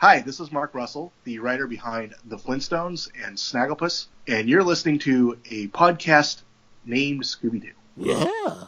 Hi, this is Mark Russell, the writer behind The Flintstones and Snagglepuss, and you're listening to a podcast named Scooby-Doo. Yeah.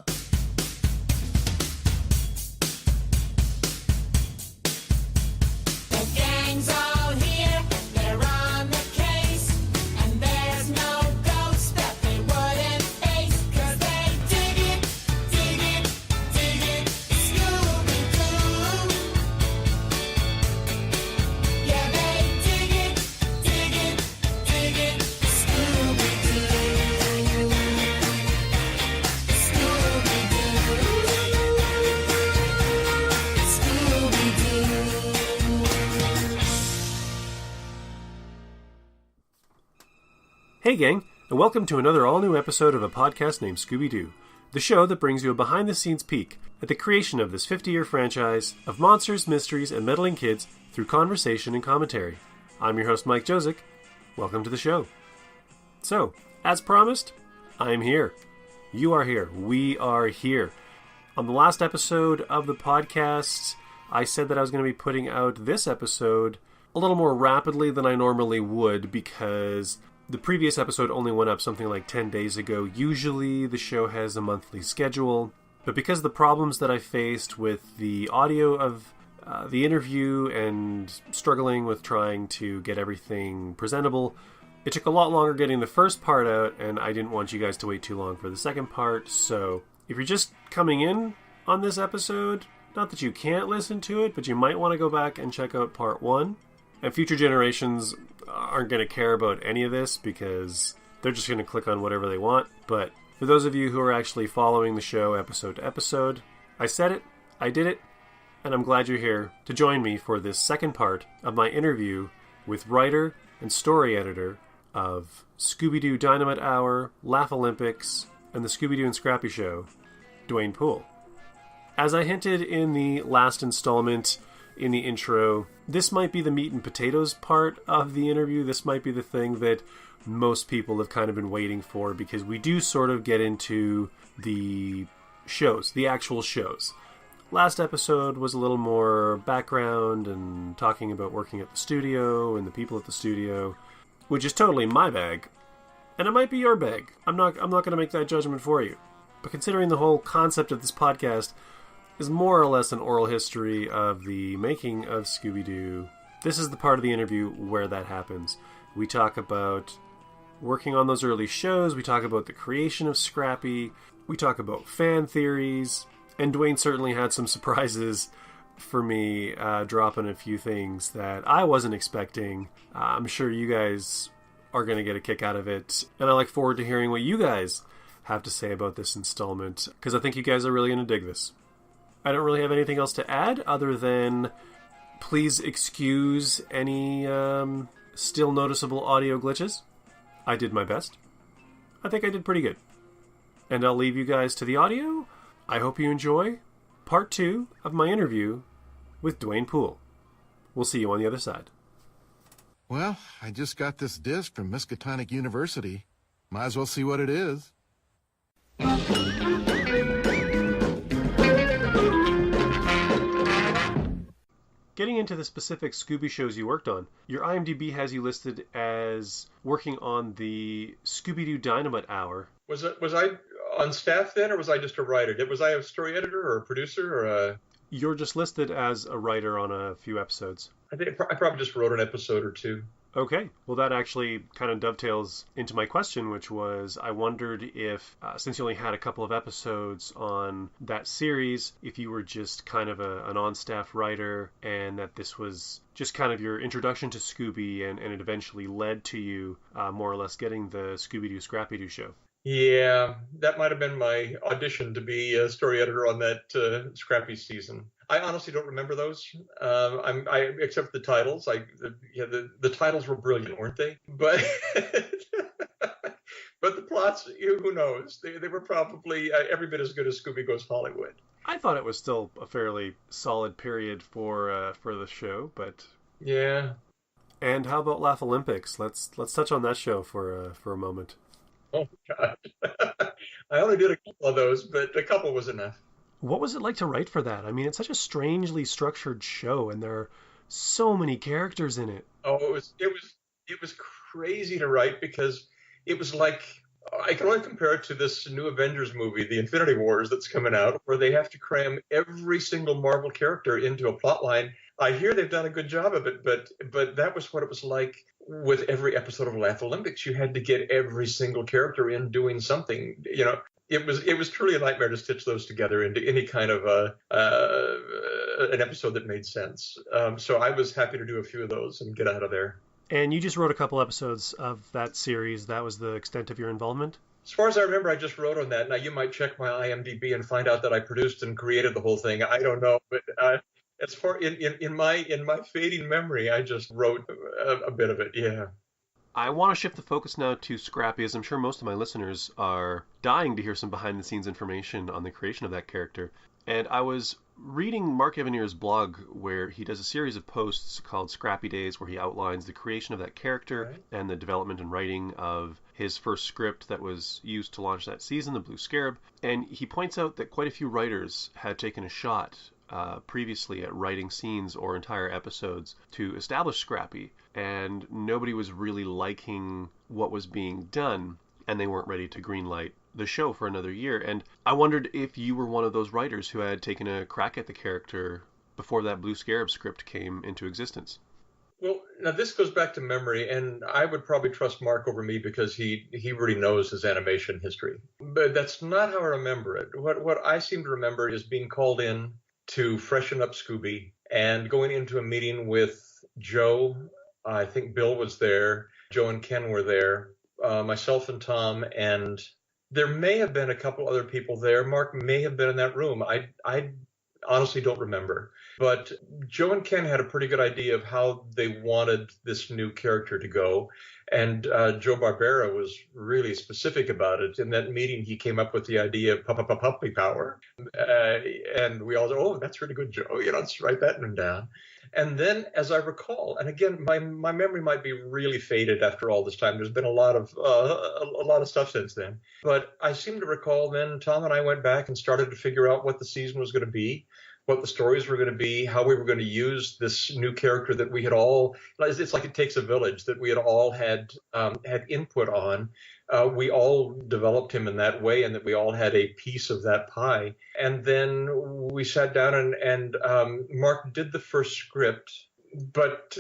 Hey gang, and welcome to another all-new episode of a podcast named Scooby-Doo, the show that brings you a behind-the-scenes peek at the creation of this 50-year franchise of monsters, mysteries, and meddling kids through conversation and commentary. I'm your host, Mike Josick. Welcome to the show. So, as promised, I'm here. You are here. We are here. On the last episode of the podcast, I said that I was going to be putting out this episode a little more rapidly than I normally would because the previous episode only went up something like 10 days ago. Usually the show has a monthly schedule, but because of the problems that I faced with the audio of the interview and struggling with trying to get everything presentable, it took a lot longer getting the first part out, and I didn't want you guys to wait too long for the second part. So if you're just coming in on this episode, not that you can't listen to it, but you might want to go back and check out part one. And future generations aren't going to care about any of this because they're just going to click on whatever they want. But for those of you who are actually following the show episode to episode, I said it, I did it, and I'm glad you're here to join me for this second part of my interview with writer and story editor of Scooby-Doo Dynomutt Hour, Laugh Olympics, and the Scooby-Doo and Scrappy Show, Duane Poole. As I hinted in the last installment in the intro, this might be the meat and potatoes part of the interview. This might be the thing that most people have kind of been waiting for because we do sort of get into the shows, the actual shows. Last episode was a little more background and talking about working at the studio and the people at the studio, which is totally my bag. And it might be your bag. I'm not going to make that judgment for you. But considering the whole concept of this podcast is more or less an oral history of the making of Scooby-Doo, this is the part of the interview where that happens. We talk about working on those early shows, we talk about the creation of Scrappy, we talk about fan theories, and Duane certainly had some surprises for me, dropping a few things that I wasn't expecting. I'm sure you guys are going to get a kick out of it, and I look forward to hearing what you guys have to say about this installment, because I think you guys are really going to dig this. I don't really have anything else to add other than please excuse any still noticeable audio glitches. I did my best. I think I did pretty good. And I'll leave you guys to the audio. I hope you enjoy part 2 of my interview with Duane Poole. We'll see you on the other side. Well, I just got this disc from Miskatonic University. Might as well see what it is. Getting into the specific Scooby shows you worked on, your IMDb has you listed as working on the Scooby-Doo Dynomutt Hour. Was I on staff then, or was I just a writer? Was I a story editor or a producer or a... You're just listed as a writer on a few episodes. I think I probably just wrote an episode or two. Okay, well that actually kind of dovetails into my question, which was I wondered if, since you only had a couple of episodes on that series, if you were just kind of an on-staff writer and that this was just kind of your introduction to Scooby and it eventually led to you more or less getting the Scooby-Doo Scrappy-Doo show. Yeah, that might have been my audition to be a story editor on that Scrappy season. I honestly don't remember those. I except the titles. The titles were brilliant, weren't they? But but the plots, who knows? They were probably every bit as good as Scooby Goes Hollywood. I thought it was still a fairly solid period for the show, but yeah. And how about Laugh Olympics? Let's touch on that show for a moment. Oh God, I only did a couple of those, but a couple was enough. What was it like to write for that? I mean, it's such a strangely structured show, and there so many characters in it. Oh, it was crazy to write because it was like I can only compare it to this new Avengers movie, the Infinity Wars, that's coming out, where they have to cram every single Marvel character into a plot line. I hear they've done a good job of it, but that was what it was like with every episode of Laugh Olympics. You had to get every single character in doing something. You know, it was truly a nightmare to stitch those together into any kind of an episode that made sense. So I was happy to do a few of those and get out of there. And you just wrote a couple episodes of that series. That was the extent of your involvement? As far as I remember, I just wrote on that. Now, you might check my IMDb and find out that I produced and created the whole thing. I don't know, but as far in my fading memory, I just wrote a bit of it. Yeah. I want to shift the focus now to Scrappy, as I'm sure most of my listeners are dying to hear some behind-the-scenes information on the creation of that character. And I was reading Mark Evanier's blog where he does a series of posts called Scrappy Days, where he outlines the creation of that character and the development and writing of his first script that was used to launch that season, The Blue Scarab. And he points out that quite a few writers had taken a shot previously at writing scenes or entire episodes to establish Scrappy, and nobody was really liking what was being done, and they weren't ready to greenlight the show for another year. And I wondered if you were one of those writers who had taken a crack at the character before that Blue Scarab script came into existence. Well, now this goes back to memory, and I would probably trust Mark over me because he really knows his animation history. But that's not how I remember it. What I seem to remember is being called in to freshen up Scooby and going into a meeting with Joe. I think Bill was there. Joe and Ken were there. Myself and Tom, and there may have been a couple other people there. Mark may have been in that room. I honestly don't remember. But Joe and Ken had a pretty good idea of how they wanted this new character to go. And Joe Barbera was really specific about it. In that meeting, he came up with the idea of puppy power. And we all said, oh, that's really good, Joe. You know, let's write that one down. And then, as I recall, and again, my memory might be really faded after all this time. There's been a lot of stuff since then. But I seem to recall then Tom and I went back and started to figure out what the season was going to be, what the stories were going to be, how we were going to use this new character that we had all, it's like It Takes a Village, that we had all had input on. We all developed him in that way, and that we all had a piece of that pie. And then we sat down and Mark did the first script, but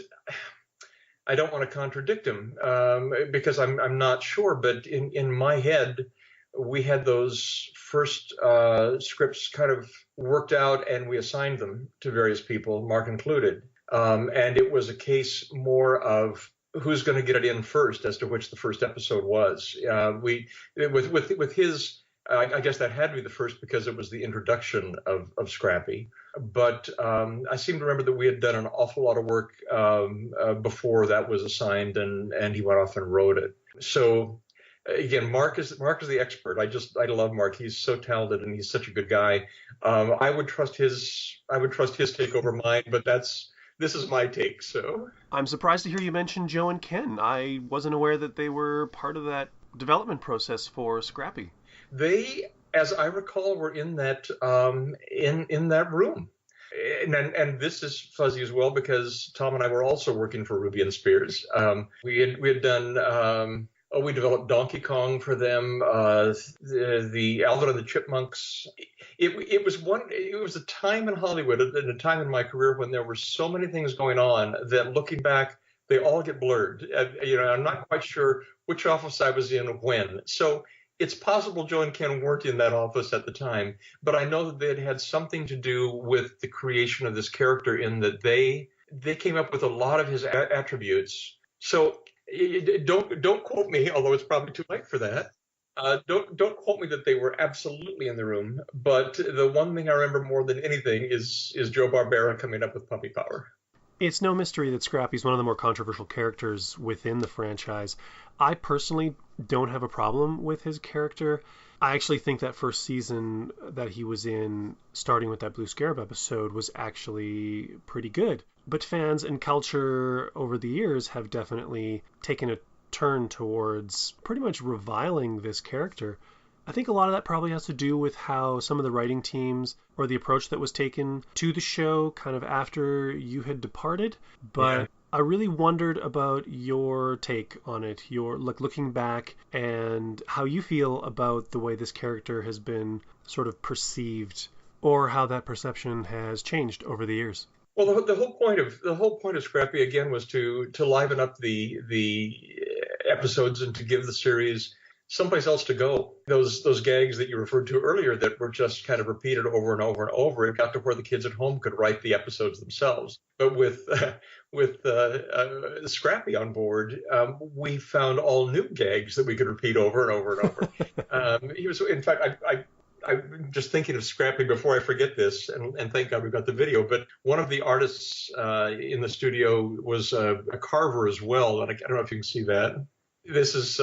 I don't want to contradict him because I'm not sure. But in my head, we had those first scripts kind of worked out, and we assigned them to various people, Mark included. And it was a case more of who's going to get it in first as to which the first episode was. With his, I guess that had to be the first because it was the introduction of Scrappy. But I seem to remember that we had done an awful lot of work before that was assigned, and he went off and wrote it. So again, Mark is the expert. I love Mark. He's so talented and he's such a good guy. I would trust his take over mine, but this is my take. So I'm surprised to hear you mention Joe and Ken. I wasn't aware that they were part of that development process for Scrappy. They, as I recall, were in that in that room. And this is fuzzy as well because Tom and I were also working for Ruby and Spears. We had done. We developed Donkey Kong for them, the Alvin and the Chipmunks. It was a time in Hollywood and a time in my career when there were so many things going on that looking back, they all get blurred. I'm not quite sure which office I was in when. So it's possible Joe and Ken weren't in that office at the time, but I know that they had something to do with the creation of this character in that they came up with a lot of his attributes. So don't quote me, although it's probably too late for that. Don't quote me that they were absolutely in the room, but the one thing I remember more than anything is Joe Barbera coming up with puppy power. It's no mystery that Scrappy's one of the more controversial characters within the franchise. I personally don't have a problem with his character. I actually think that first season that he was in, starting with that Blue Scarab episode, was actually pretty good. But fans and culture over the years have definitely taken a turn towards pretty much reviling this character. I think a lot of that probably has to do with how some of the writing teams or the approach that was taken to the show kind of after you had departed. But yeah. I really wondered about your take on it, your looking back and how you feel about the way this character has been sort of perceived, or how that perception has changed over the years. Well, the whole point of Scrappy again was to liven up the episodes and to give the series someplace else to go. Those gags that you referred to earlier that were just kind of repeated over and over and over, it got to where the kids at home could write the episodes themselves. But with Scrappy on board, we found all new gags that we could repeat over and over and over. He was, in fact, I'm just thinking of Scrappy before I forget this, and thank God we've got the video, but one of the artists in the studio was a carver as well, and I don't know if you can see that. This is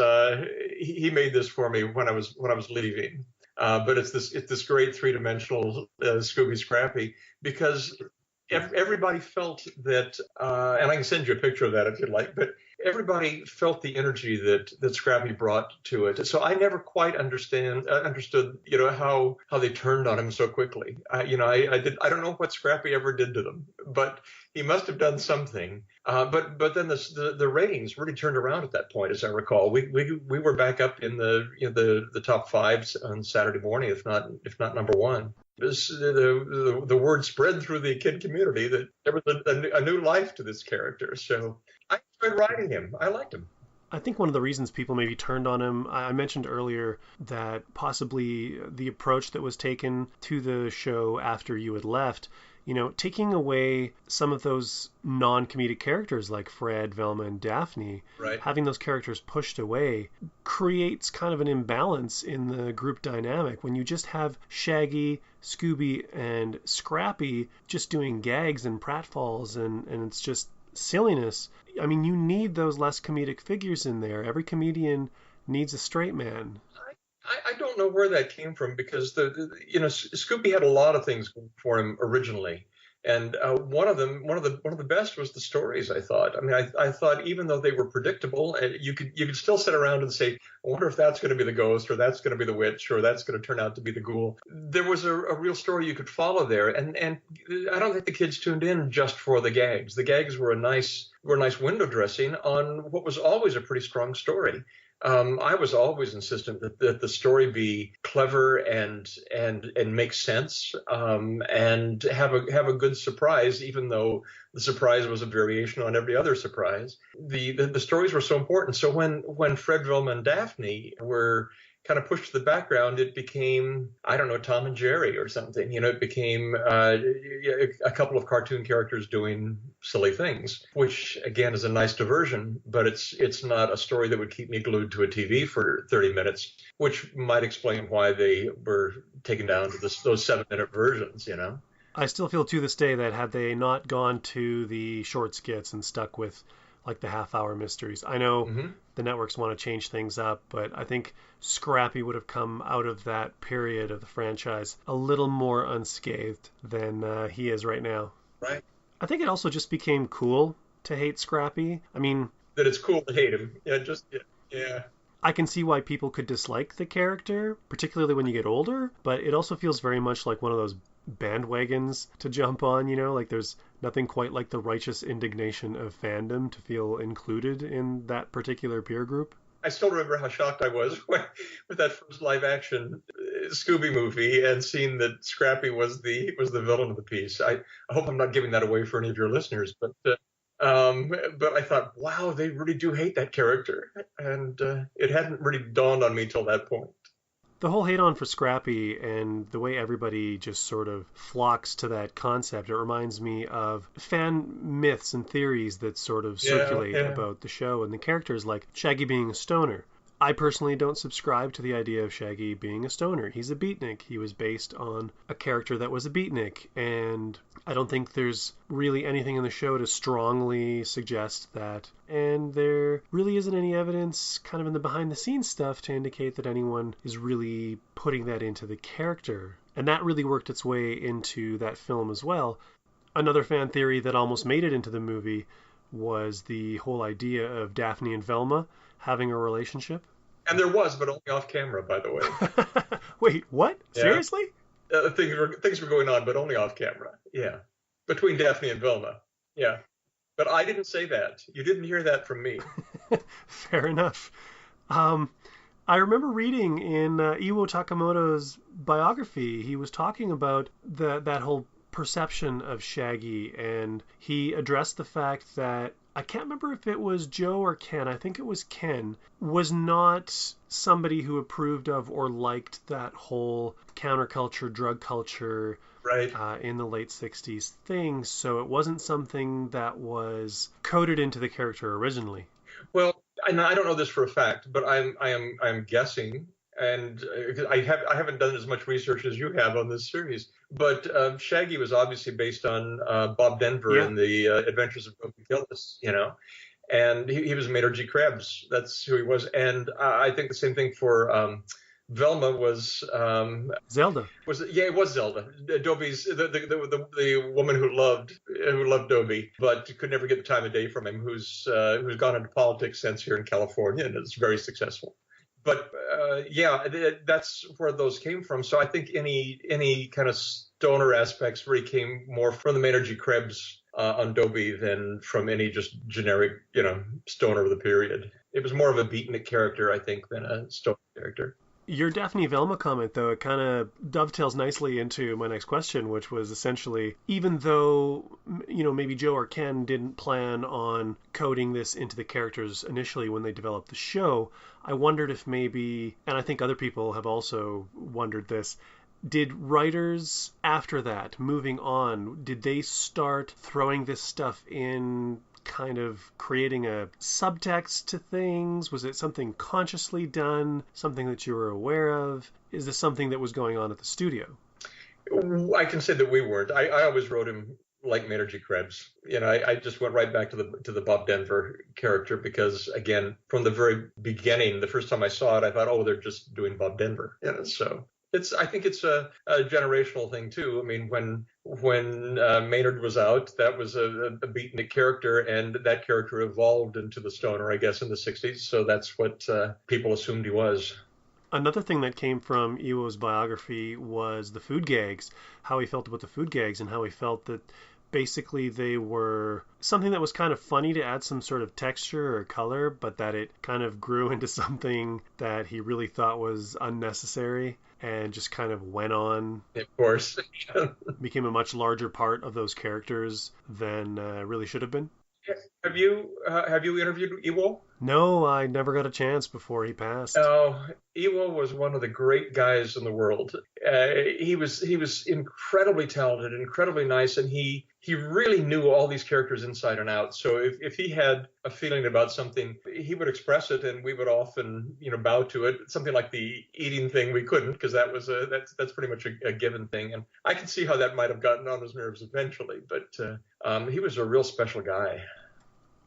he made this for me when I was leaving, but it's this great three-dimensional Scooby Scrappy, because everybody felt that, and I can send you a picture of that if you'd like, but everybody felt the energy that Scrappy brought to it. So I never quite understood, how they turned on him so quickly. I don't know what Scrappy ever did to them, but he must have done something. But then the ratings really turned around at that point, as I recall. We were back up in the top fives on Saturday morning, if not number one. The word spread through the kid community that there was a new life to this character. So I enjoyed writing him. I liked him. I think one of the reasons people maybe turned on him, I mentioned earlier that possibly the approach that was taken to the show after you had left, taking away some of those non-comedic characters like Fred, Velma, and Daphne, right. Having those characters pushed away creates kind of an imbalance in the group dynamic. When you just have Shaggy, Scooby, and Scrappy just doing gags and pratfalls and it's just silliness. I mean, you need those less comedic figures in there. Every comedian needs a straight man. I don't know where that came from, because Scooby had a lot of things for him originally, and one of the best was the stories. I thought. I mean, I thought even though they were predictable, you could still sit around and say, I wonder if that's going to be the ghost, or that's going to be the witch, or that's going to turn out to be the ghoul. There was a real story you could follow there, and I don't think the kids tuned in just for the gags. The gags were a nice window dressing on what was always a pretty strong story. I was always insistent that the story be clever and make sense, and have a good surprise, even though the surprise was a variation on every other surprise. The stories were so important. So when Fred, Velma, and Daphne were kind of pushed to the background, it became, I don't know, Tom and Jerry or something. It became a couple of cartoon characters doing silly things, which again is a nice diversion, but it's not a story that would keep me glued to a TV for 30 minutes, which might explain why they were taken down to those 7-minute versions, I still feel to this day that had they not gone to the short skits and stuck with like the half-hour mysteries. I know the networks want to change things up, but I think Scrappy would have come out of that period of the franchise a little more unscathed than he is right now. Right. I think it also just became cool to hate Scrappy. I mean... That it's cool to hate him. Yeah. I can see why people could dislike the character, particularly when you get older, but it also feels very much like one of those bandwagons to jump on, like there's nothing quite like the righteous indignation of fandom to feel included in that particular peer group. I still remember how shocked I was with that first live action Scooby movie and seeing that Scrappy was the villain of the piece. I hope I'm not giving that away for any of your listeners, but I thought, wow, they really do hate that character, and it hadn't really dawned on me till that point. The whole hate on for Scrappy and the way everybody just sort of flocks to that concept, it reminds me of fan myths and theories that sort of circulate about the show and the characters, like Shaggy being a stoner. I personally don't subscribe to the idea of Shaggy being a stoner. He's a beatnik. He was based on a character that was a beatnik, and I don't think there's really anything in the show to strongly suggest that. And there really isn't any evidence kind of in the behind-the-scenes stuff to indicate that anyone is really putting that into the character. And that really worked its way into that film as well. Another fan theory that almost made it into the movie was the whole idea of Daphne and Velma having a relationship. And there was, but only off camera, by the way. Wait, what? Yeah. Seriously? Things were going on, but only off camera. Yeah, between Daphne and Velma. Yeah, but I didn't say that. You didn't hear that from me. Fair enough. I remember reading in Iwo Takamoto's biography, he was talking about that whole perception of Shaggy, and he addressed the fact that, I can't remember if it was Joe or Ken, I think it was Ken, was not somebody who approved of or liked that whole counterculture, drug culture Right. in the late 60s thing, so it wasn't something that was coded into the character originally. Well, I don't know this for a fact, but I'm guessing, and I haven't done as much research as you have on this series. But Shaggy was obviously based on Bob Denver Yeah. and the Adventures of Dopey Gillis, and he was Maynard G. Krebs. That's who he was, and I think the same thing for Velma was Zelda. it was Zelda. Dobie's the woman who loved Dobie, but could never get the time of day from him. Who's gone into politics since here in California and is very successful. But that's where those came from. So I think any kind of stoner aspects really came more from the Maynard G. Krebs on Dobie than from any just generic stoner of the period. It was more of a beatnik character, I think, than a stoner character. Your Daphne Velma comment, though, it kind of dovetails nicely into my next question, which was essentially, even though, maybe Joe or Ken didn't plan on coding this into the characters initially when they developed the show, I wondered if maybe, and I think other people have also wondered this, did writers after that, moving on, did they start throwing this stuff in, kind of creating a subtext to things? Was it something consciously done, something that you were aware of? Is this something that was going on at the studio? I can say that we weren't. I always wrote him like Maynard G. Krebs. I just went right back to the Bob Denver character because, again, from the very beginning, the first time I saw it, I thought, oh, they're just doing Bob Denver. So I think it's a generational thing too. I mean, when Maynard was out, that was a beatnik character, and that character evolved into the stoner, I guess, in the 60s. So that's what people assumed he was. Another thing that came from Iwo's biography was the food gags, how he felt about the food gags, and how he felt that basically they were something that was kind of funny to add some sort of texture or color, but that it kind of grew into something that he really thought was unnecessary and just kind of went on. Of course. Became a much larger part of those characters than really should have been. Have you interviewed Iwo? No, I never got a chance before he passed. Oh, Iwo was one of the great guys in the world. He was incredibly talented, incredibly nice, and he really knew all these characters inside and out. So if he had a feeling about something, he would express it, and we would often bow to it. Something like the eating thing, we couldn't, because that's pretty much a given thing. And I can see how that might have gotten on his nerves eventually, but he was a real special guy.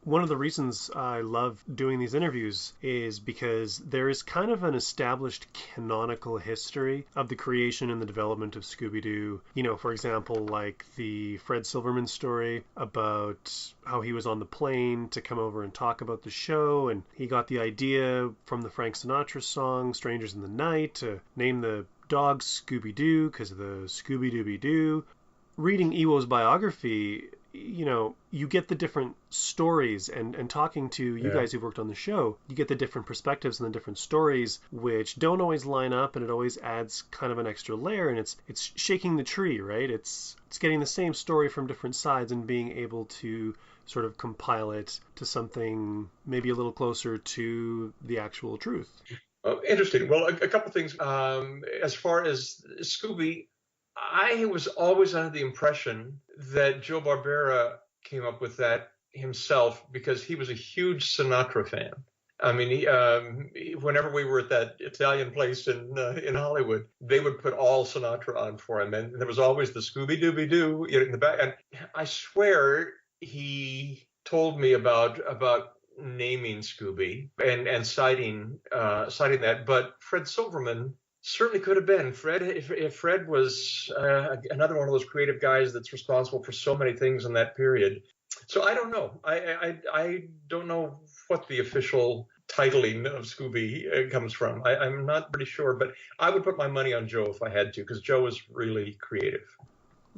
One of the reasons I love doing these interviews is because there is kind of an established canonical history of the creation and the development of Scooby-Doo. For example, like the Fred Silverman story about how he was on the plane to come over and talk about the show, and he got the idea from the Frank Sinatra song Strangers in the Night to name the dog Scooby-Doo because of the Scooby-Dooby-Doo. Reading Iwo's biography, you get the different stories, and talking to you guys who've worked on the show, you get the different perspectives and the different stories, which don't always line up, and it always adds kind of an extra layer, and it's shaking the tree, right? It's getting the same story from different sides and being able to sort of compile it to something maybe a little closer to the actual truth. Oh, interesting. Well, a couple things. As far as Scooby, I was always under the impression that Joe Barbera came up with that himself because he was a huge Sinatra fan. I mean, whenever we were at that Italian place in Hollywood, they would put all Sinatra on for him, and there was always the Scooby-Dooby-Doo in the back. And I swear he told me about naming Scooby and citing that, but Fred Silverman certainly could have been. Fred, if Fred was another one of those creative guys that's responsible for so many things in that period. So I don't know. I don't know what the official titling of Scooby comes from. I'm not pretty sure, but I would put my money on Joe if I had to, because Joe is really creative.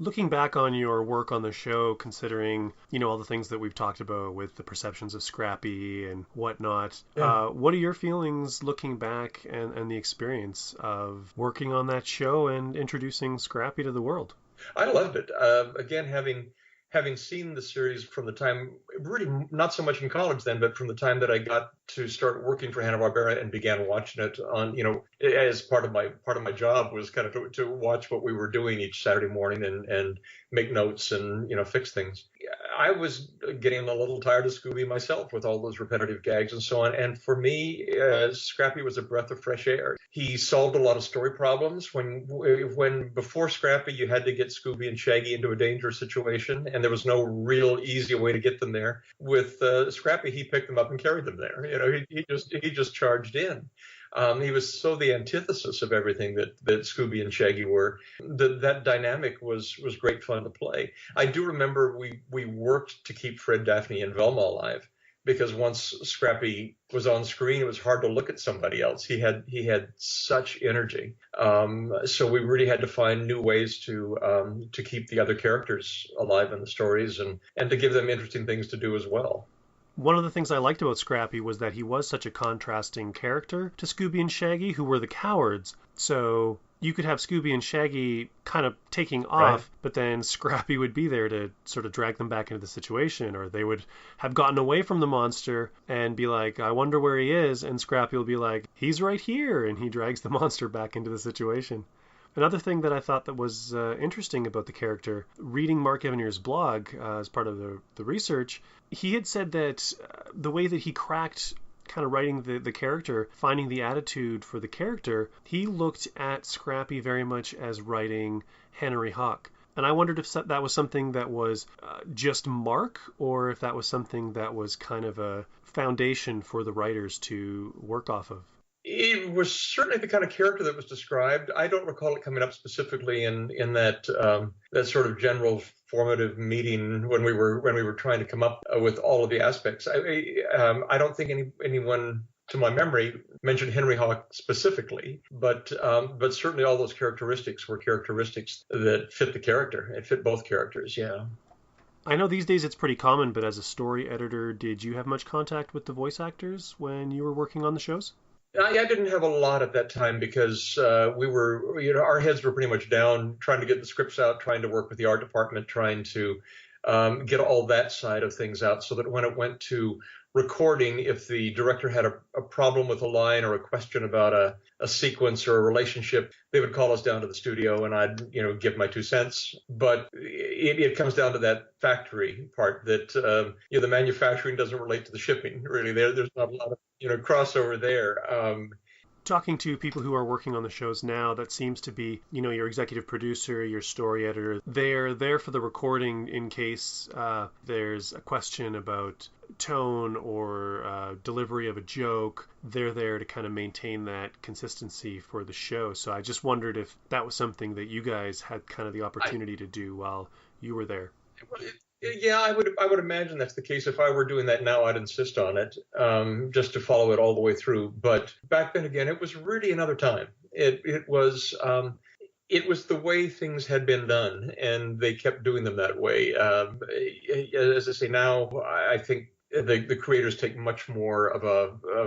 Looking back on your work on the show, considering, all the things that we've talked about with the perceptions of Scrappy and whatnot, what are your feelings looking back and the experience of working on that show and introducing Scrappy to the world? I loved it. Again, having seen the series from the time, really not so much in college then, but from the time that I got to start working for Hanna-Barbera and began watching it on, as part of my job was kind of to watch what we were doing each Saturday morning and make notes and, fix things. I was getting a little tired of Scooby myself with all those repetitive gags and so on. And for me, Scrappy was a breath of fresh air. He solved a lot of story problems. When before Scrappy, you had to get Scooby and Shaggy into a dangerous situation, and there was no real easy way to get them there. With Scrappy, he picked them up and carried them there. He just charged in. He was so the antithesis of everything that Scooby and Shaggy were. That dynamic was great fun to play. I do remember we worked to keep Fred, Daphne, and Velma alive, because once Scrappy was on screen, it was hard to look at somebody else. He had such energy. So we really had to find new ways to keep the other characters alive in the stories and to give them interesting things to do as well. One of the things I liked about Scrappy was that he was such a contrasting character to Scooby and Shaggy, who were the cowards. So you could have Scooby and Shaggy kind of taking off, but then Scrappy would be there to sort of drag them back into the situation, or they would have gotten away from the monster and be like, I wonder where he is, and Scrappy will be like, he's right here, and he drags the monster back into the situation. Another thing that I thought that was interesting about the character, reading Mark Evanier's blog as part of the research, he had said that the way that he cracked kind of writing the character, finding the attitude for the character, he looked at Scrappy very much as writing Henry Hawk. And I wondered if that was something that was just Mark, or if that was something that was kind of a foundation for the writers to work off of. It was certainly the kind of character that was described. I don't recall it coming up specifically in that sort of general formative meeting when we were trying to come up with all of the aspects. I don't think anyone, to my memory, mentioned Henry Hawk specifically, but certainly all those characteristics were characteristics that fit the character. It fit both characters, yeah. I know these days it's pretty common, but as a story editor, did you have much contact with the voice actors when you were working on the shows? I didn't have a lot at that time because we were, our heads were pretty much down trying to get the scripts out, trying to work with the art department, trying to get all that side of things out so that when it went to recording, if the director had a problem with a line or a question about a sequence or a relationship, they would call us down to the studio and I'd, give my 2 cents. But it comes down to that factory part that, the manufacturing doesn't relate to the shipping. Really, there's not a lot of, crossover there. Talking to people who are working on the shows now, that seems to be, your executive producer, your story editor. They're there for the recording in case there's a question about tone or delivery of a joke. They're there to kind of maintain that consistency for the show. So I just wondered if that was something that you guys had kind of the opportunity to do while you were there. Yeah, I would imagine that's the case. If I were doing that now, I'd insist on it, just to follow it all the way through. But back then, again, it was really another time. It was the way things had been done, and they kept doing them that way. As I say now, I think the creators take much more of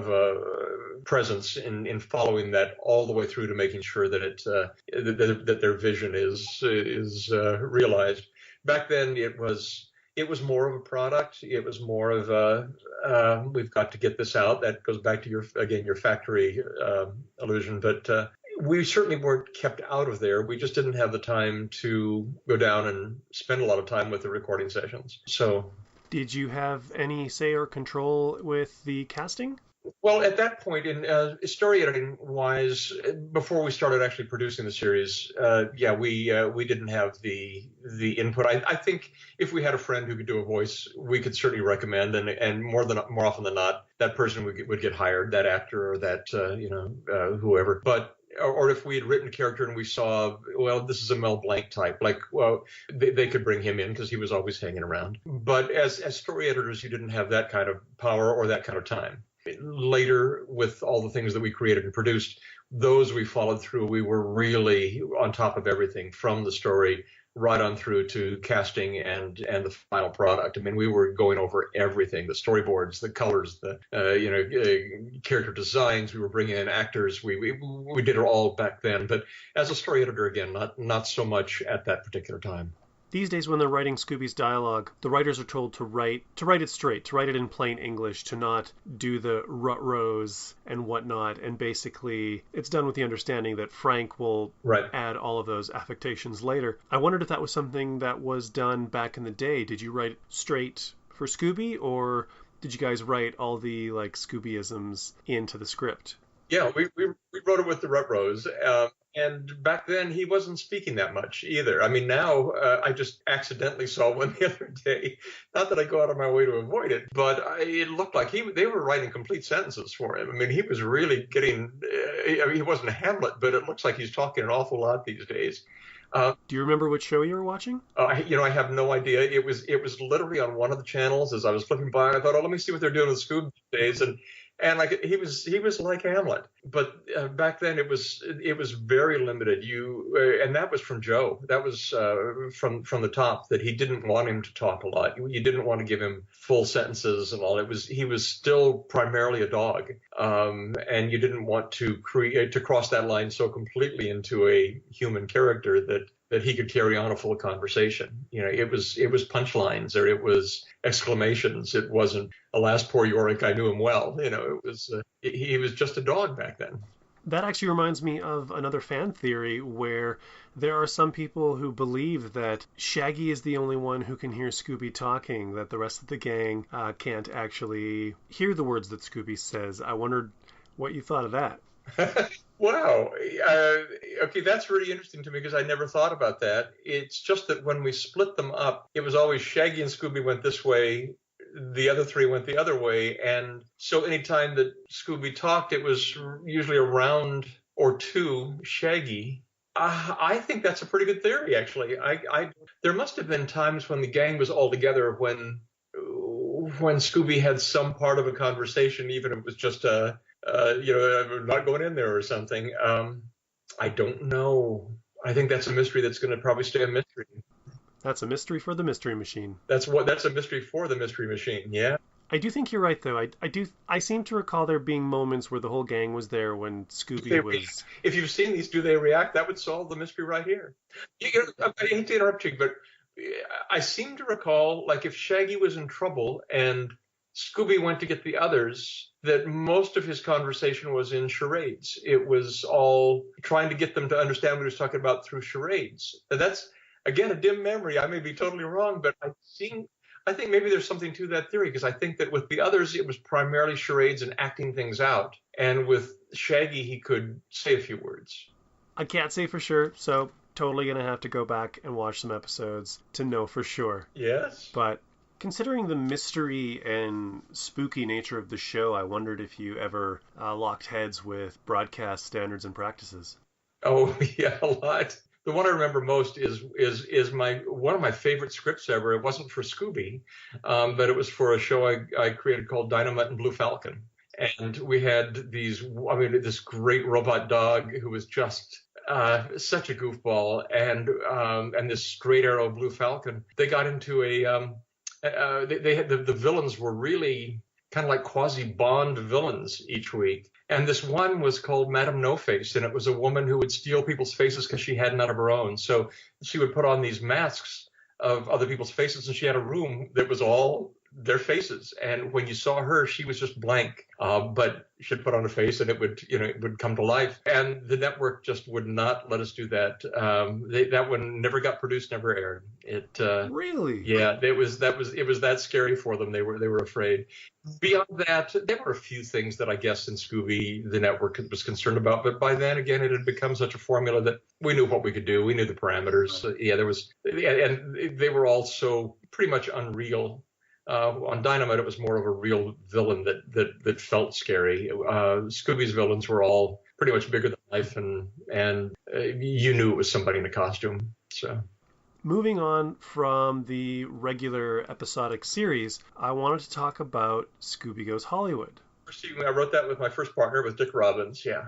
a presence in following that all the way through to making sure that that their vision is realized. Back then, it was more of a product. It was more of we've got to get this out. That goes back to your factory illusion. But we certainly weren't kept out of there. We just didn't have the time to go down and spend a lot of time with the recording sessions. So, did you have any say or control with the casting? Well, at that point, in story editing wise, before we started actually producing the series, we didn't have the input. I think if we had a friend who could do a voice, we could certainly recommend, and more often than not, that person would get hired, that actor or that whoever. But or if we had written a character and we saw, well, this is a Mel Blanc type, they could bring him in because he was always hanging around. But as story editors, you didn't have that kind of power or that kind of time. later, with all the things that we created and produced, those we followed through. We were really on top of everything from the story right on through to casting and the final product. I mean, we were going over everything, the storyboards, the colors, the character designs. We were bringing in actors. We did it all back then. But as a story editor, again, not so much at that particular time. These days, when they're writing Scooby's dialogue, the writers are told to write it straight, to write it in plain English, to not do the rut-rows and whatnot. And basically, it's done with the understanding that Frank will add all of those affectations later. I wondered if that was something that was done back in the day. Did you write straight for Scooby, or did you guys write all the Scoobyisms into the script? Yeah, we wrote it with the rut-rows. And back then, he wasn't speaking that much either. I mean, now I just accidentally saw one the other day. Not that I go out of my way to avoid it, but it looked like they were writing complete sentences for him. I mean, he was really getting, he wasn't Hamlet, but it looks like he's talking an awful lot these days. Do you remember which show you were watching? I have no idea. It was literally on one of the channels as I was flipping by. I thought, let me see what they're doing with Scooby these days. And like he was like Hamlet, but back then it was very limited. And that was from Joe. That was from the top, that he didn't want him to talk a lot. You didn't want to give him full sentences and all. He was still primarily a dog, and you didn't want to cross that line so completely into a human character that he could carry on a full conversation. It was punchlines, or it was exclamations. It wasn't, alas, poor Yorick, I knew him well. It was he was just a dog back then. That actually reminds me of another fan theory where there are some people who believe that Shaggy is the only one who can hear Scooby talking, that the rest of the gang can't actually hear the words that Scooby says. I wondered what you thought of that. Wow. Okay, that's really interesting to me because I never thought about that. It's just that when we split them up, it was always Shaggy and Scooby went this way, the other three went the other way. And so anytime that Scooby talked, it was usually a round or two Shaggy. I think that's a pretty good theory, actually. There must have been times when the gang was all together when Scooby had some part of a conversation, even if it was just I'm not going in there or something. I don't know. I think that's a mystery that's going to probably stay a mystery. That's a mystery for the Mystery Machine. That's a mystery for the Mystery Machine. Yeah. I do think you're right, though. I seem to recall there being moments where the whole gang was there when Scooby was. If you've seen these, do they react? That would solve the mystery right here. I hate to interrupt you, but I seem to recall, like, if Shaggy was in trouble and Scooby went to get the others, that most of his conversation was in charades. It was all trying to get them to understand what he was talking about through charades. And that's, again, a dim memory. I may be totally wrong, but I think maybe there's something to that theory, because I think that with the others, it was primarily charades and acting things out. And with Shaggy, he could say a few words. I can't say for sure, so totally going to have to go back and watch some episodes to know for sure. Yes. But considering the mystery and spooky nature of the show, I wondered if you ever locked heads with broadcast standards and practices. Oh, yeah, a lot. The one I remember most is one of my favorite scripts ever. It wasn't for Scooby, but it was for a show I created called Dynomutt and Blue Falcon. And we had this great robot dog who was just such a goofball, and this straight arrow Blue Falcon. They got into they had the villains were really kind of like quasi-Bond villains each week. And this one was called Madame No Face, and it was a woman who would steal people's faces because she had none of her own. So she would put on these masks of other people's faces, and she had a room that was all their faces. And when you saw her, she was just blank, but she'd put on a face and it would come to life. And the network just would not let us do that. That one never got produced, never aired. Really? Yeah, it was that scary for them. They were afraid. Beyond that, there were a few things that I guess in Scooby the network was concerned about, but by then again it had become such a formula that we knew what we could do. We knew the parameters. And they were all so pretty much unreal. On Dynomutt, it was more of a real villain that felt scary. Scooby's villains were all pretty much bigger than life, and you knew it was somebody in a costume. So, moving on from the regular episodic series, I wanted to talk about Scooby Goes Hollywood. I wrote that with my first partner, with Dick Robbins. Yeah.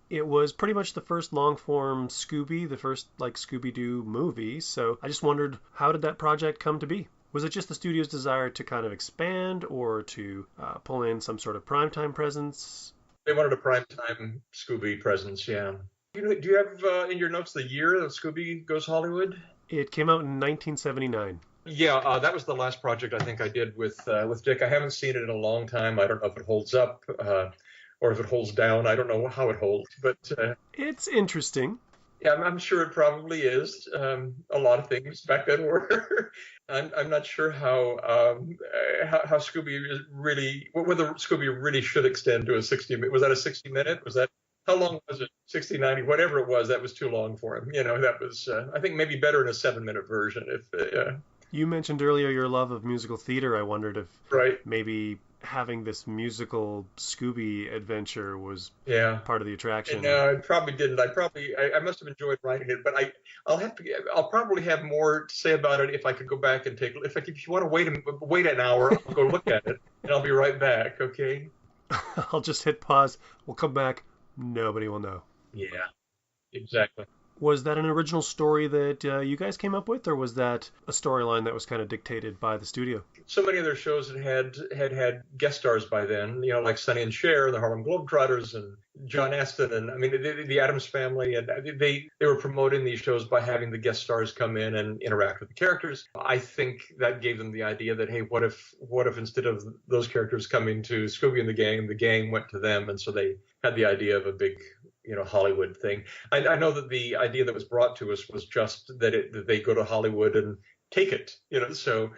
It was pretty much the first long-form Scooby, the first like Scooby-Doo movie. So I just wondered, how did that project come to be? Was it just the studio's desire to kind of expand, or to pull in some sort of primetime presence? They wanted a primetime Scooby presence. Yeah. Do you have in your notes the year that Scooby Goes Hollywood? It came out in 1979. Yeah, that was the last project I think I did with Dick. I haven't seen it in a long time. I don't know if it holds up or if it holds down. I don't know how it holds, but It's interesting. yeah, I'm sure it probably is. A lot of things back then were. I'm not sure how Scooby is really, whether Scooby really should extend to a 60. Was that a 60-minute? Was that, how long was it? 60, 90, whatever it was. That was too long for him. That was I think maybe better in a 7-minute version. If You mentioned earlier your love of musical theater. I wondered if right, maybe having this musical Scooby adventure was yeah. part of the attraction. No, I probably didn't. I must have enjoyed writing it, but I'll probably have more to say about it if I could go back and if you want to wait an hour, I'll go look at it and I'll be right back. Okay. I'll just hit pause. We'll come back. Nobody will know. Yeah, exactly. Was that an original story that you guys came up with, or was that a storyline that was kind of dictated by the studio? So many of their shows had guest stars by then, like Sonny and Cher and the Harlem Globetrotters and John Astin, and I mean the Addams Family, and they were promoting these shows by having the guest stars come in and interact with the characters. I think that gave them the idea that, hey, what if instead of those characters coming to Scooby and the gang went to them, and so they had the idea of a big Hollywood thing. I know that the idea that was brought to us was just that they go to Hollywood and take it, so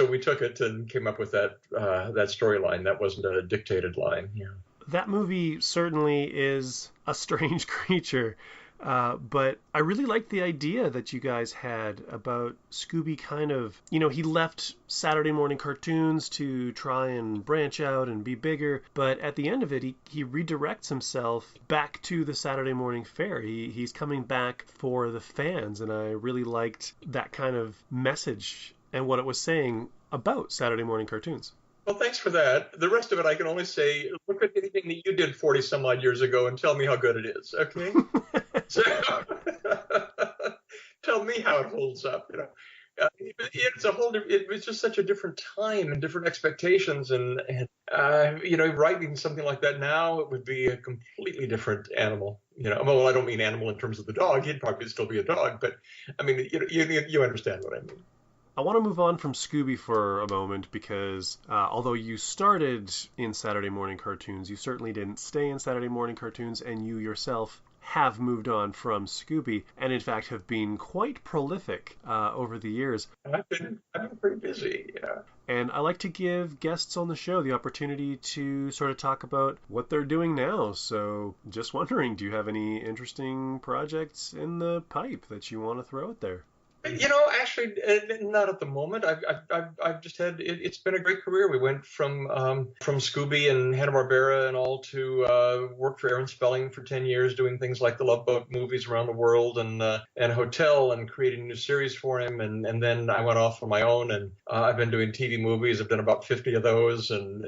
we took it and came up with that storyline. That wasn't a dictated line. Yeah. That movie certainly is a strange creature. But I really liked the idea that you guys had about Scooby kind of, he left Saturday morning cartoons to try and branch out and be bigger. But at the end of it, he redirects himself back to the Saturday morning fare. He's coming back for the fans. And I really liked that kind of message and what it was saying about Saturday morning cartoons. Well, thanks for that. The rest of it, I can only say, look at anything that you did 40 some odd years ago and tell me how good it is. Okay. So, tell me how it holds up. It was just such a different time and different expectations, and writing something like that now, it would be a completely different animal. Well, I don't mean animal in terms of the dog. He'd probably still be a dog, but I mean, you understand what I mean. I want to move on from Scooby for a moment because although you started in Saturday morning cartoons, you certainly didn't stay in Saturday morning cartoons, and you yourself have moved on from Scooby and in fact have been quite prolific over the years. I've been pretty busy, yeah. And I like to give guests on the show the opportunity to sort of talk about what they're doing now. So just wondering, do you have any interesting projects in the pipe that you want to throw out there? Actually, not at the moment. I've just had it's been a great career. We went from Scooby and Hanna-Barbera and all to work for Aaron Spelling for 10 years, doing things like the Love Boat movies around the world and Hotel, and creating a new series for him. And then I went off on my own, and I've been doing TV movies. I've done about 50 of those, and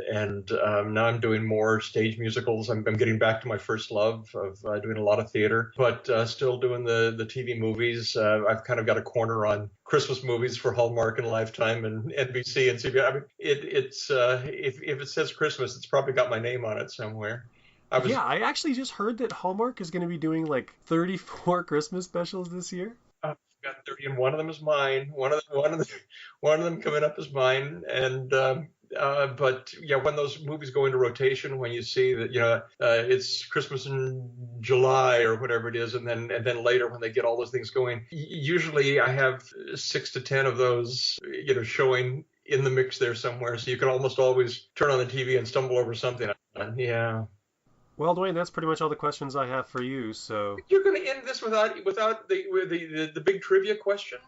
now I'm doing more stage musicals. I'm getting back to my first love of doing a lot of theater, but still doing the TV movies. I've kind of got a corner on Christmas movies for Hallmark and Lifetime and NBC and CBS. I mean, it's if it says Christmas, it's probably got my name on it somewhere. I actually just heard that Hallmark is going to be doing like 34 Christmas specials this year. I've got 30, and one of them is mine. One of them coming up is mine, and. But yeah, when those movies go into rotation, when you see that it's Christmas in July or whatever it is, and then later when they get all those things going, usually I have 6 to 10 of those showing in the mix there somewhere, so you can almost always turn on the TV and stumble over something. Yeah. Well, Duane, that's pretty much all the questions I have for you. So you're going to end this without the big trivia question?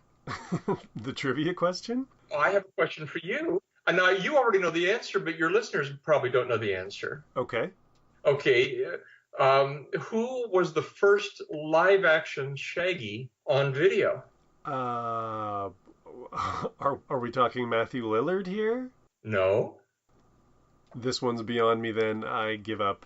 The trivia question? I have a question for you. Now, you already know the answer, but your listeners probably don't know the answer. Okay. Who was the first live-action Shaggy on video? Are we talking Matthew Lillard here? No. This one's beyond me then. I give up.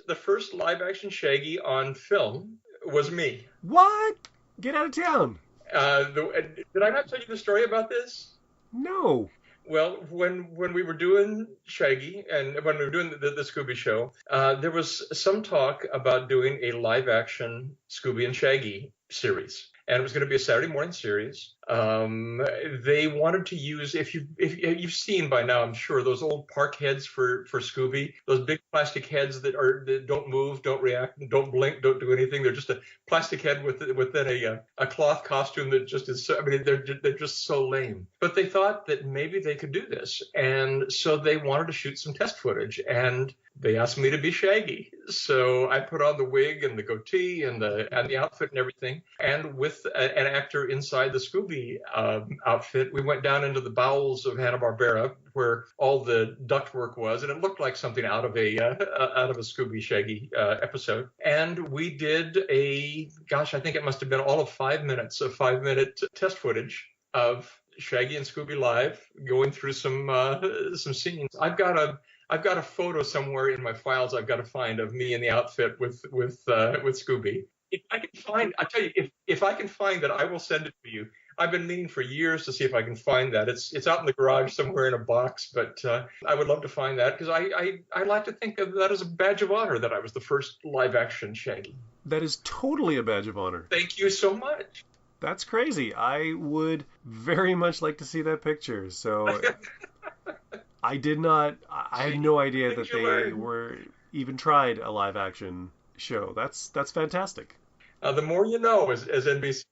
The first live-action Shaggy on film was me. What? Get out of town. Did I not tell you the story about this? No. Well, when we were doing Shaggy and when we were doing the Scooby show, there was some talk about doing a live-action Scooby and Shaggy series. And it was going to be a Saturday morning series. They wanted to use, if you've seen by now, I'm sure, those old park heads for Scooby, those big plastic heads that don't move, don't react, don't blink, don't do anything. They're just a plastic head with then a cloth costume that just is. I mean, they're just so lame. But they thought that maybe they could do this, and so they wanted to shoot some test footage, and they asked me to be Shaggy. So I put on the wig and the goatee and the outfit and everything. And with an actor inside the Scooby outfit, we went down into the bowels of Hanna-Barbera where all the ductwork was, and it looked like something out of a Scooby Shaggy episode. And we did I think it must have been all of 5 minutes of 5-minute test footage of Shaggy and Scooby live, going through some scenes. I've got a photo somewhere in my files I've got to find of me in the outfit with Scooby. If I can find, I tell you, if I can find that, I will send it to you. I've been meaning for years to see if I can find that. It's out in the garage somewhere in a box, but I would love to find that because I like to think of that as a badge of honor that I was the first live action Shaggy. That is totally a badge of honor. Thank you so much. That's crazy. I would very much like to see that picture. So I had no idea that they were even tried a live action show. That's fantastic. The more you know, as NBC.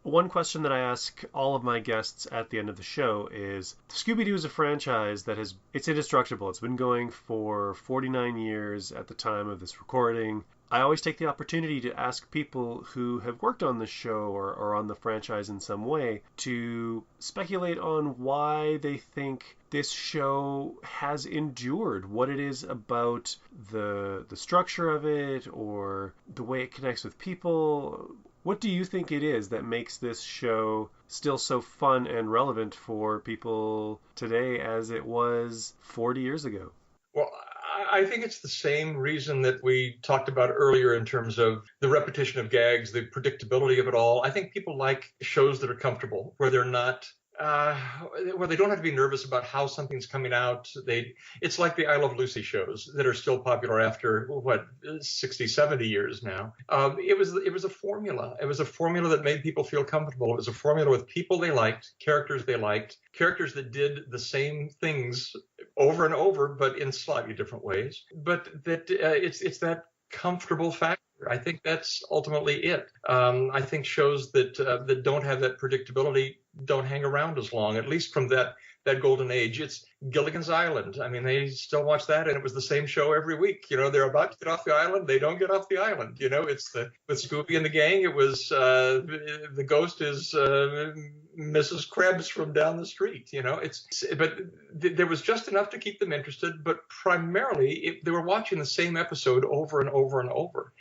One question that I ask all of my guests at the end of the show is, Scooby-Doo is a franchise that it's indestructible. It's been going for 49 years at the time of this recording. I always take the opportunity to ask people who have worked on the show or on the franchise in some way to speculate on why they think this show has endured, what it is about the structure of it or the way it connects with people. What do you think it is that makes this show still so fun and relevant for people today as it was 40 years ago? Well, I think it's the same reason that we talked about earlier in terms of the repetition of gags, the predictability of it all. I think people like shows that are comfortable, where they're not, where they don't have to be nervous about how something's coming out. It's like the I Love Lucy shows that are still popular after 60, 70 years now. It was a formula. It was a formula that made people feel comfortable. It was a formula with people they liked, characters that did the same things over and over, but in slightly different ways. But that it's that comfortable factor. I think that's ultimately it. I think shows that don't have that predictability don't hang around as long, at least from that golden age. It's Gilligan's Island. I mean, they still watch that, and it was the same show every week. You know, they're about to get off the island, they don't get off the island. You know, it's with Scooby and the gang. It was the ghost is Mrs. Krebs from down the street. You know, but there was just enough to keep them interested. But primarily, they were watching the same episode over and over and over.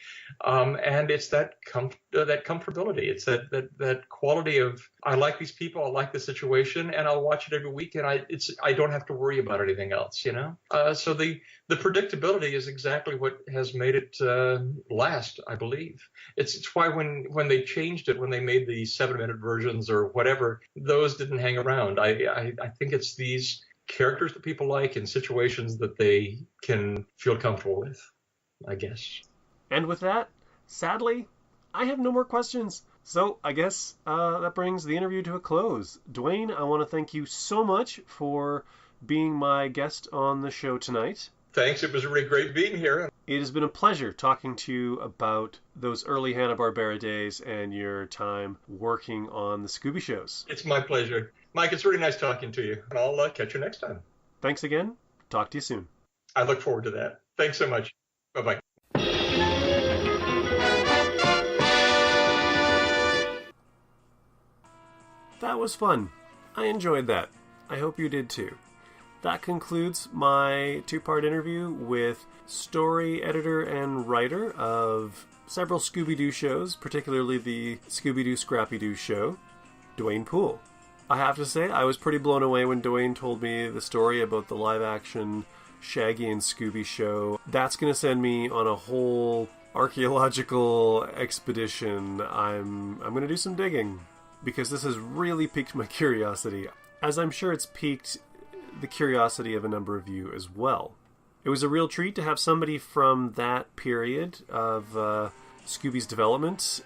And it's that comfortability. It's that quality of, I like these people, I like the situation, and I'll watch it every week, and I don't have to worry about anything else, you know. So the predictability is exactly what has made it last, I believe. It's why when they changed it, when they made the 7-minute versions or whatever, those didn't hang around. I think it's these characters that people like in situations that they can feel comfortable with, I guess. And with that, sadly, I have no more questions. So I guess that brings the interview to a close. Duane, I want to thank you so much for being my guest on the show tonight. Thanks. It was really great being here. It has been a pleasure talking to you about those early Hanna-Barbera days and your time working on the Scooby shows. It's my pleasure. Mike, it's really nice talking to you. And I'll catch you next time. Thanks again. Talk to you soon. I look forward to that. Thanks so much. Bye-bye. That was fun. I enjoyed that. I hope you did too. That concludes my 2-part interview with story editor and writer of several Scooby-Doo shows, particularly the Scooby-Doo Scrappy-Doo Show, Duane Poole. I have to say, I was pretty blown away when Duane told me the story about the live-action Shaggy and Scooby Show. That's going to send me on a whole archaeological expedition. I'm going to do some digging, because this has really piqued my curiosity, as I'm sure it's piqued the curiosity of a number of you as well. It was a real treat to have somebody from that period of Scooby's development.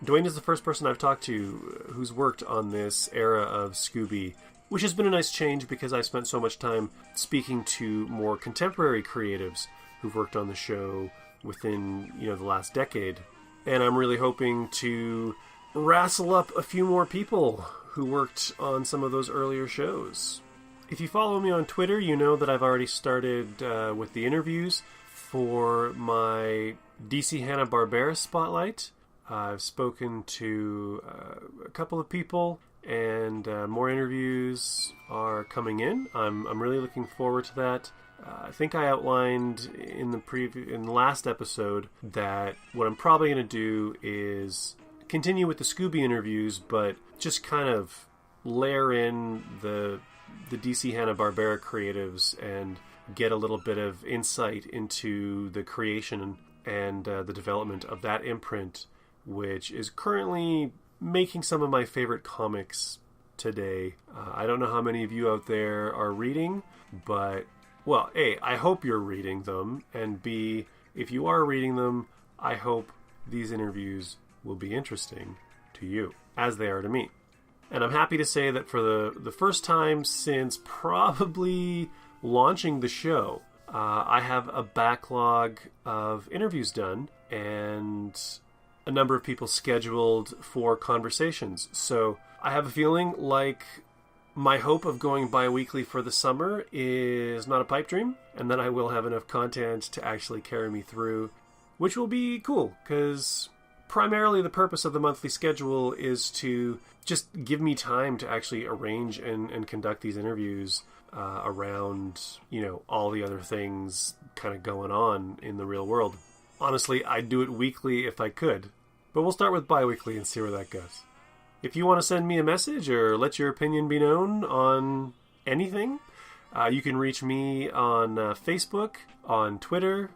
Duane is the first person I've talked to who's worked on this era of Scooby, which has been a nice change because I spent so much time speaking to more contemporary creatives who've worked on the show within, the last decade. And I'm really hoping to wrestle up a few more people who worked on some of those earlier shows. If you follow me on Twitter, you know that I've already started with the interviews for my DC Hanna-Barbera Spotlight. I've spoken to a couple of people, and more interviews are coming in. I'm really looking forward to that. I think I outlined in the last episode that what I'm probably going to do is continue with the Scooby interviews, but just kind of layer in the DC Hanna-Barbera creatives and get a little bit of insight into the creation and the development of that imprint, which is currently making some of my favorite comics today. I don't know how many of you out there are reading, but, well, A, I hope you're reading them, and B, if you are reading them, I hope these interviews will be interesting to you, as they are to me. And I'm happy to say that for the first time since probably launching the show, I have a backlog of interviews done and a number of people scheduled for conversations. So I have a feeling like my hope of going bi-weekly for the summer is not a pipe dream, and then I will have enough content to actually carry me through, which will be cool, because primarily the purpose of the monthly schedule is to just give me time to actually arrange and conduct these interviews around, all the other things kind of going on in the real world. Honestly, I'd do it weekly if I could, but we'll start with bi-weekly and see where that goes. If you want to send me a message or let your opinion be known on anything, you can reach me on Facebook, on Twitter,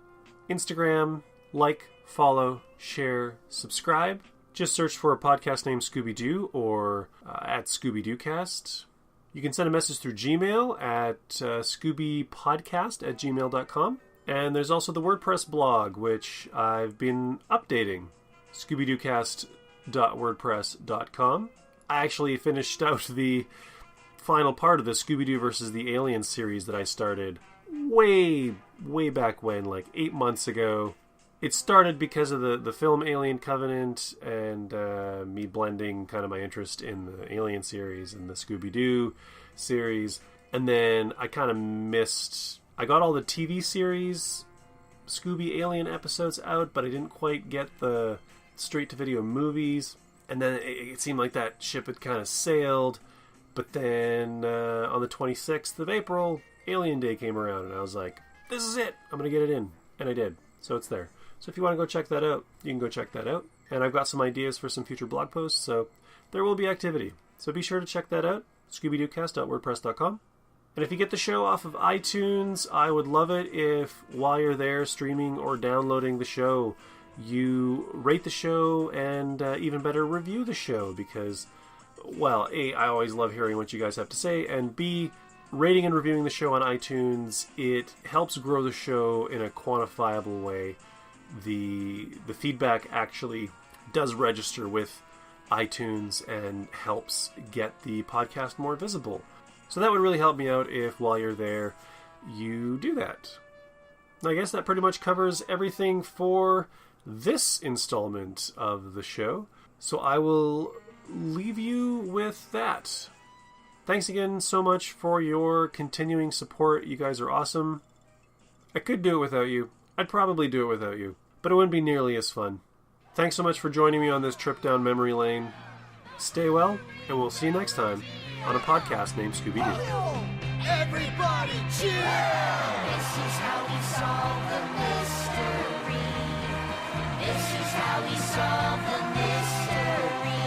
Instagram, like, follow, share, subscribe. Just search for a podcast named Scooby-Doo or at Scooby-Doocast. You can send a message through Gmail at scoobypodcast@gmail.com. And there's also the WordPress blog, which I've been updating, scoobydoocast.wordpress.com. I actually finished out the final part of the Scooby-Doo versus the Alien series that I started way back when, like 8 months ago. It started because of the film Alien Covenant and me blending kind of my interest in the Alien series and the Scooby-Doo series. And then I kind of missed... I got all the TV series Scooby Alien episodes out, but I didn't quite get the straight-to-video movies. And then it seemed like that ship had kind of sailed. But then on the 26th of April, Alien Day came around, and I was like, this is it! I'm going to get it in. And I did. So it's there. So if you want to go check that out, you can go check that out. And I've got some ideas for some future blog posts, so there will be activity. So be sure to check that out, scoobydoocast.wordpress.com. And if you get the show off of iTunes, I would love it if, while you're there streaming or downloading the show, you rate the show and even better, review the show. Because, well, A, I always love hearing what you guys have to say, and B, rating and reviewing the show on iTunes, it helps grow the show in a quantifiable way. The feedback actually does register with iTunes and helps get the podcast more visible. So that would really help me out if, while you're there, you do that. I guess that pretty much covers everything for this installment of the show. So I will leave you with that. Thanks again so much for your continuing support. You guys are awesome. I could do it without you. I'd probably do it without you, but it wouldn't be nearly as fun. Thanks so much for joining me on this trip down memory lane. Stay well, and we'll see you next time on a podcast named Scooby-Doo. Everybody cheer! This is how we solve the mystery. This is how we solve the mystery.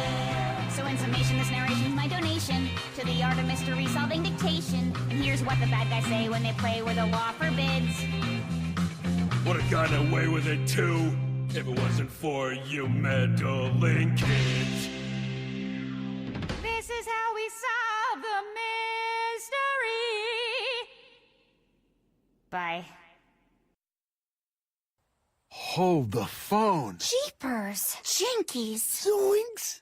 So in summation, this narration is my donation to the art of mystery solving. temptation. And here's what the bad guys say when they play where the law forbids. Would've gotten away with it too if it wasn't for you meddling kids. This is how we solve the mystery. Bye. Hold the phone. Jeepers! Jinkies! Zoinks!